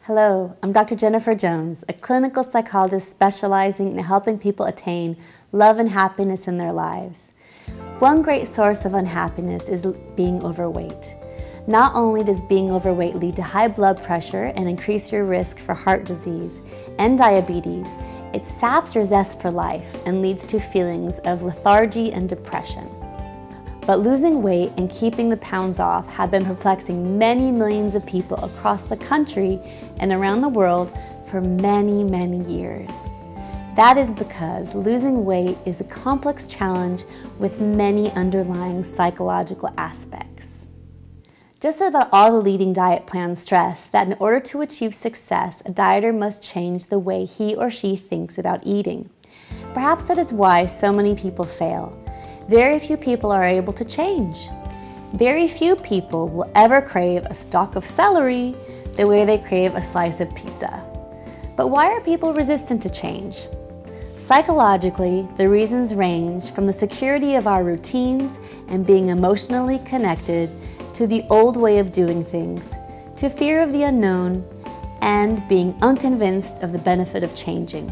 Hello, I'm Dr. Jennifer Jones, a clinical psychologist specializing in helping people attain love and happiness in their lives. One great source of unhappiness is being overweight. Not only does being overweight lead to high blood pressure and increase your risk for heart disease and diabetes, it saps your zest for life and leads to feelings of lethargy and depression. But losing weight and keeping the pounds off have been perplexing many millions of people across the country and around the world for many, many years. That is because losing weight is a complex challenge with many underlying psychological aspects. Just about all the leading diet plans stress that in order to achieve success, a dieter must change the way he or she thinks about eating. Perhaps that is why so many people fail. Very few people are able to change. Very few people will ever crave a stalk of celery the way they crave a slice of pizza. But why are people resistant to change? Psychologically, the reasons range from the security of our routines and being emotionally connected to the old way of doing things, to fear of the unknown, and being unconvinced of the benefit of changing.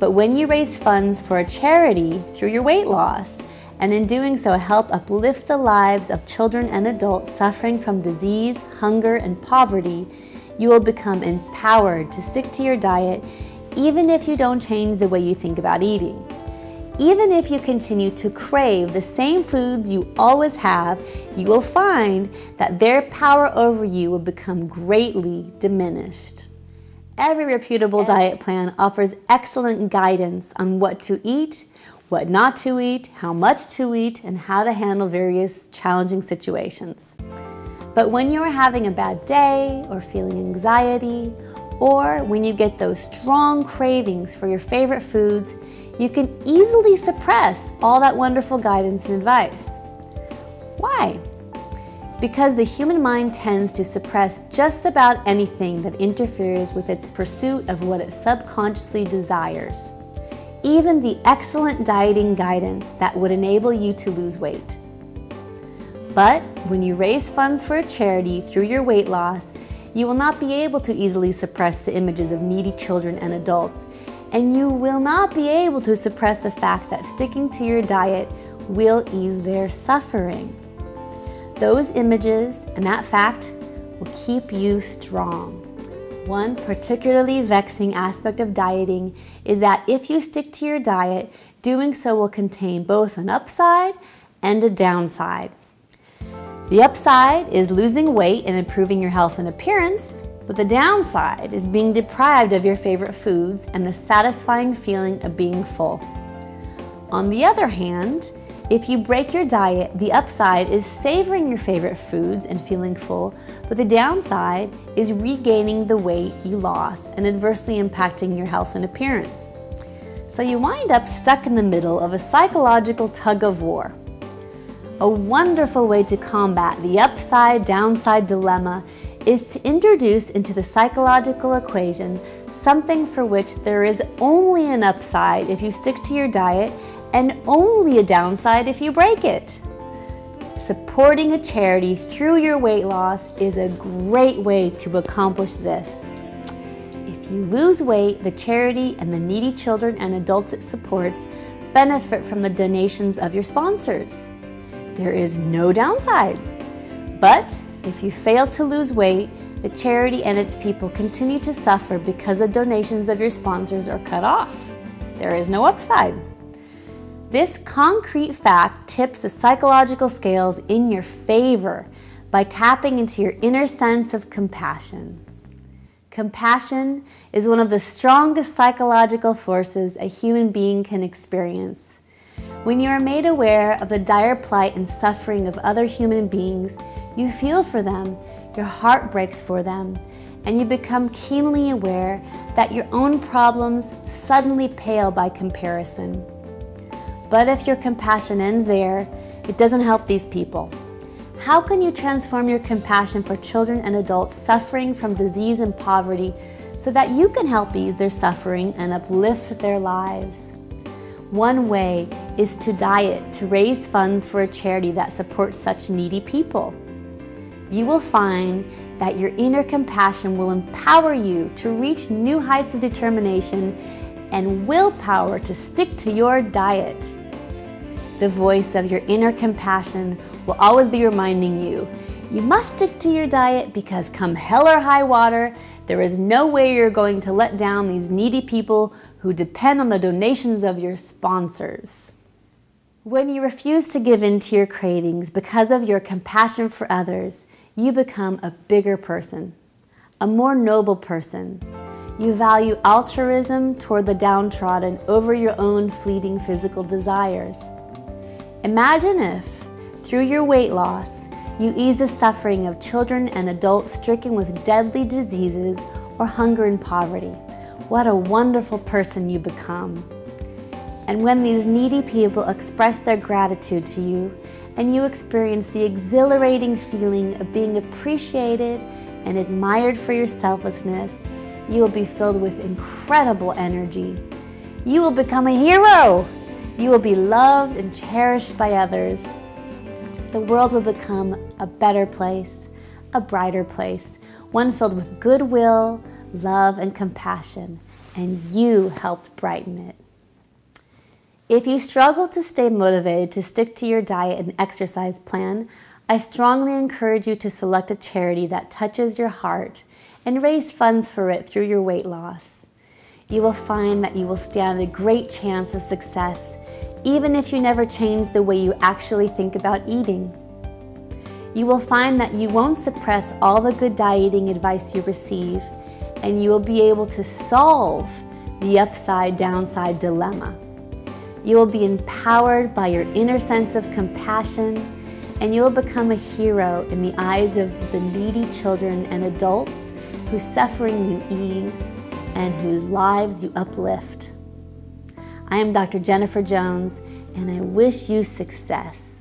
But when you raise funds for a charity through your weight loss, and in doing so help uplift the lives of children and adults suffering from disease, hunger, and poverty, you will become empowered to stick to your diet even if you don't change the way you think about eating. Even if you continue to crave the same foods you always have, you will find that their power over you will become greatly diminished. Every reputable diet plan offers excellent guidance on what to eat, what not to eat, how much to eat, and how to handle various challenging situations. But when you are having a bad day or feeling anxiety, or when you get those strong cravings for your favorite foods, you can easily suppress all that wonderful guidance and advice. Why? Because the human mind tends to suppress just about anything that interferes with its pursuit of what it subconsciously desires, even the excellent dieting guidance that would enable you to lose weight. But when you raise funds for a charity through your weight loss, you will not be able to easily suppress the images of needy children and adults, and you will not be able to suppress the fact that sticking to your diet will ease their suffering. Those images and that fact will keep you strong. One particularly vexing aspect of dieting is that if you stick to your diet, doing so will contain both an upside and a downside. The upside is losing weight and improving your health and appearance, but the downside is being deprived of your favorite foods and the satisfying feeling of being full. On the other hand, if you break your diet, the upside is savoring your favorite foods and feeling full, but the downside is regaining the weight you lost and adversely impacting your health and appearance. So you wind up stuck in the middle of a psychological tug of war. A wonderful way to combat the upside-downside dilemma is to introduce into the psychological equation something for which there is only an upside if you stick to your diet and only a downside if you break it. Supporting a charity through your weight loss is a great way to accomplish this. If you lose weight, the charity and the needy children and adults it supports benefit from the donations of your sponsors. There is no downside. But if you fail to lose weight, the charity and its people continue to suffer because the donations of your sponsors are cut off. There is no upside. This concrete fact tips the psychological scales in your favor by tapping into your inner sense of compassion. Compassion is one of the strongest psychological forces a human being can experience. When you are made aware of the dire plight and suffering of other human beings, you feel for them, your heart breaks for them, and you become keenly aware that your own problems suddenly pale by comparison. But if your compassion ends there, it doesn't help these people. How can you transform your compassion for children and adults suffering from disease and poverty so that you can help ease their suffering and uplift their lives? One way is to diet to raise funds for a charity that supports such needy people. You will find that your inner compassion will empower you to reach new heights of determination and willpower to stick to your diet. The voice of your inner compassion will always be reminding you, you must stick to your diet because come hell or high water, there is no way you're going to let down these needy people who depend on the donations of your sponsors. When you refuse to give in to your cravings because of your compassion for others, you become a bigger person, a more noble person. You value altruism toward the downtrodden over your own fleeting physical desires. Imagine if, through your weight loss, you ease the suffering of children and adults stricken with deadly diseases or hunger and poverty. What a wonderful person you become. And when these needy people express their gratitude to you, and you experience the exhilarating feeling of being appreciated and admired for your selflessness, you will be filled with incredible energy. You will become a hero. You will be loved and cherished by others. The world will become a better place, a brighter place, one filled with goodwill, love, and compassion, and you helped brighten it. If you struggle to stay motivated to stick to your diet and exercise plan, I strongly encourage you to select a charity that touches your heart and raise funds for it through your weight loss. You will find that you will stand a great chance of success, even if you never change the way you actually think about eating. You will find that you won't suppress all the good dieting advice you receive, and you will be able to solve the upside-downside dilemma. You will be empowered by your inner sense of compassion, and you will become a hero in the eyes of the needy children and adults whose suffering you ease and whose lives you uplift. I am Dr. Jennifer Jones, and I wish you success.